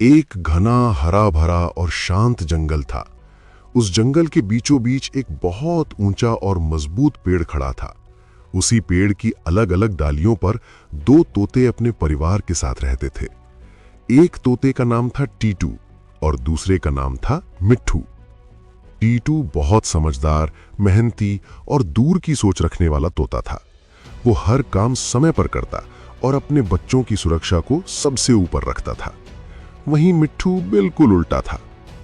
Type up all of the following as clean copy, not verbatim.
एक घना हरा भरा और शांत जंगल था। उस जंगल के बीचों बीच एक बहुत ऊंचा और मजबूत पेड़ खड़ा था। उसी पेड़ की अलग अलग डालियों पर दो तोते अपने परिवार के साथ रहते थे। एक तोते का नाम था टीटू और दूसरे का नाम था मिट्ठू। टीटू बहुत समझदार, मेहनती और दूर की सोच रखने वाला तोता था। वो हर काम समय पर करता और अपने बच्चों की सुरक्षा को सबसे ऊपर रखता था। वहीं मिट्ठू बिल्कुल उल्टा था।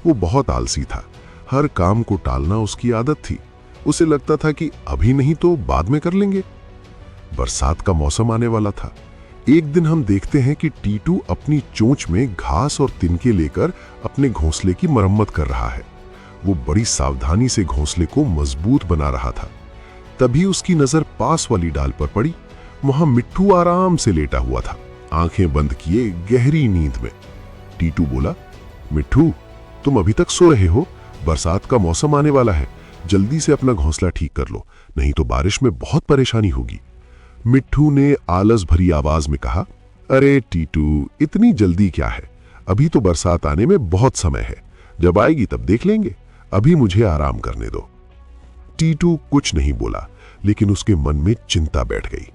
वो बहुत आलसी था। हर काम को टालना उसकी आदत थी। उसे लगता था कि अभी नहीं तो बाद में कर लेंगे। बरसात का मौसम आने वाला था। एक दिन हम देखते हैं कि टीटू अपनी चोंच में घास और तिनके लेकर अपने घोंसले की मरम्मत कर रहा है। वो बड़ी सावधानी से घोंसले को मजबूत बना रहा था। तभी उसकी नजर पास वाली डाल पर पड़ी। वहां मिट्ठू आराम से लेटा हुआ था, आंखें बंद किए गहरी नींद में। टीटू बोला, मिट्ठू, तुम अभी तक सो रहे हो? बरसात का मौसम आने वाला है। जल्दी से अपना घोंसला ठीक कर लो, नहीं तो बारिश में बहुत परेशानी होगी। मिट्ठू ने आलस भरी आवाज में कहा, अरे टीटू, इतनी जल्दी क्या है? अभी तो बरसात आने में बहुत समय है। जब आएगी तब देख लेंगे। अभी मुझे आराम करने दो। टीटू कुछ नहीं बोला, लेकिन उसके मन में चिंता बैठ गई।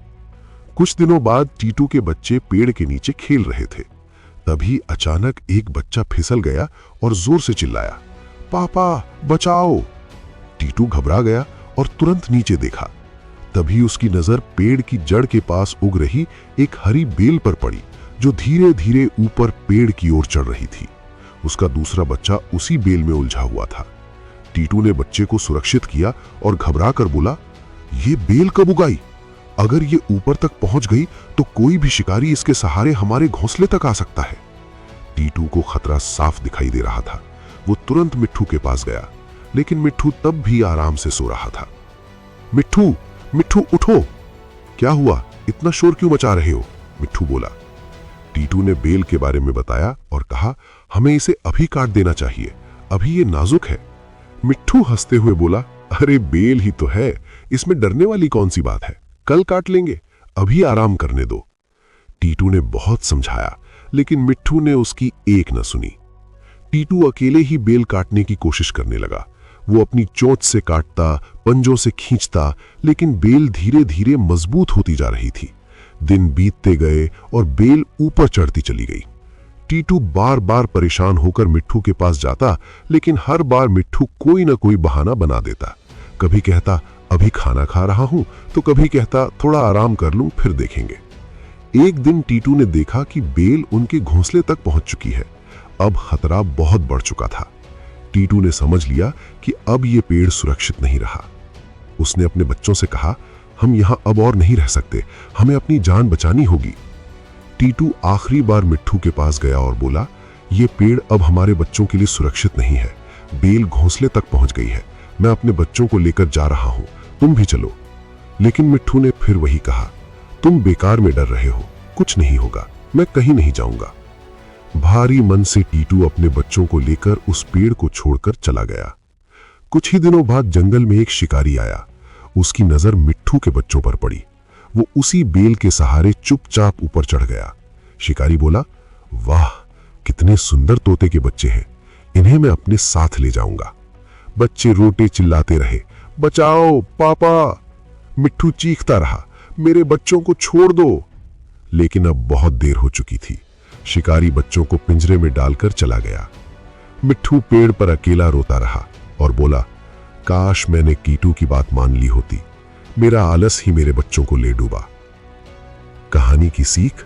कुछ दिनों बाद टीटू के बच्चे पेड़ के नीचे खेल रहे थे। तभी अचानक एक बच्चा फिसल गया और जोर से चिल्लाया, पापा बचाओ। टीटू घबरा गया और तुरंत नीचे देखा। तभी उसकी नजर पेड़ की जड़ के पास उग रही एक हरी बेल पर पड़ी, जो धीरे धीरे ऊपर पेड़ की ओर चढ़ रही थी। उसका दूसरा बच्चा उसी बेल में उलझा हुआ था। टीटू ने बच्चे को सुरक्षित किया और घबरा कर बोला, ये बेल कब उगाई? अगर ये ऊपर तक पहुंच गई तो कोई भी शिकारी इसके सहारे हमारे घोंसले तक आ सकता है। टीटू को खतरा साफ दिखाई दे रहा था। वो तुरंत मिट्ठू के पास गया, लेकिन मिट्ठू तब भी आराम से सो रहा था। मिट्ठू, मिट्ठू उठो। क्या हुआ? इतना शोर क्यों मचा रहे हो? मिट्ठू बोला। टीटू ने बेल के बारे में बताया और कहा, हमें इसे अभी काट देना चाहिए, अभी ये नाजुक है। मिट्ठू हंसते हुए बोला, अरे बेल ही तो है, इसमें डरने वाली कौन सी बात है? कल काट लेंगे, अभी आराम करने दो। टीटू ने बहुत समझाया, लेकिन मिट्ठू ने उसकी एक न सुनी। टीटू अकेले ही बेल काटने की कोशिश करने लगा। वो अपनी चोंच से काटता, पंजों से खींचता, लेकिन बेल धीरे धीरे मजबूत होती जा रही थी। दिन बीतते गए और बेल ऊपर चढ़ती चली गई। टीटू बार बार परेशान होकर मिट्ठू के पास जाता, लेकिन हर बार मिट्ठू कोई ना कोई बहाना बना देता। कभी कहता, अभी खाना खा रहा हूं, तो कभी कहता, थोड़ा आराम कर लूं, फिर देखेंगे। एक दिन टीटू ने देखा कि बेल उनके घोंसले तक पहुंच चुकी है। अब खतरा बहुत बढ़ चुका था। टीटू ने समझ लिया कि अब ये पेड़ सुरक्षित नहीं रहा। उसने अपने बच्चों से कहा, हम यहां अब और नहीं रह सकते, हमें अपनी जान बचानी होगी। टीटू आखिरी बार मिट्ठू के पास गया और बोला, ये पेड़ अब हमारे बच्चों के लिए सुरक्षित नहीं है। बेल घोंसले तक पहुंच गई है। मैं अपने बच्चों को लेकर जा रहा हूं, तुम भी चलो। लेकिन मिट्ठू ने फिर वही कहा, तुम बेकार में डर रहे हो, कुछ नहीं होगा, मैं कहीं नहीं जाऊंगा। भारी मन से टीटू अपने बच्चों को लेकर उस पेड़ को छोड़कर चला गया। कुछ ही दिनों बाद जंगल में एक शिकारी आया। उसकी नजर मिट्ठू के बच्चों पर पड़ी। वो उसी बेल के सहारे चुपचाप ऊपर चढ़ गया। शिकारी बोला, वाह, कितने सुंदर तोते के बच्चे हैं, इन्हें मैं अपने साथ ले जाऊंगा। बच्चे रोते चिल्लाते रहे, बचाओ पापा। मिट्ठू चीखता रहा, मेरे बच्चों को छोड़ दो। लेकिन अब बहुत देर हो चुकी थी। शिकारी बच्चों को पिंजरे में डालकर चला गया। मिट्ठू पेड़ पर अकेला रोता रहा और बोला, काश मैंने टीटू की बात मान ली होती, मेरा आलस ही मेरे बच्चों को ले डूबा। कहानी की सीख,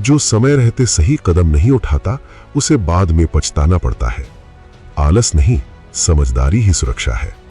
जो समय रहते सही कदम नहीं उठाता, उसे बाद में पछताना पड़ता है। आलस नहीं, समझदारी ही सुरक्षा है।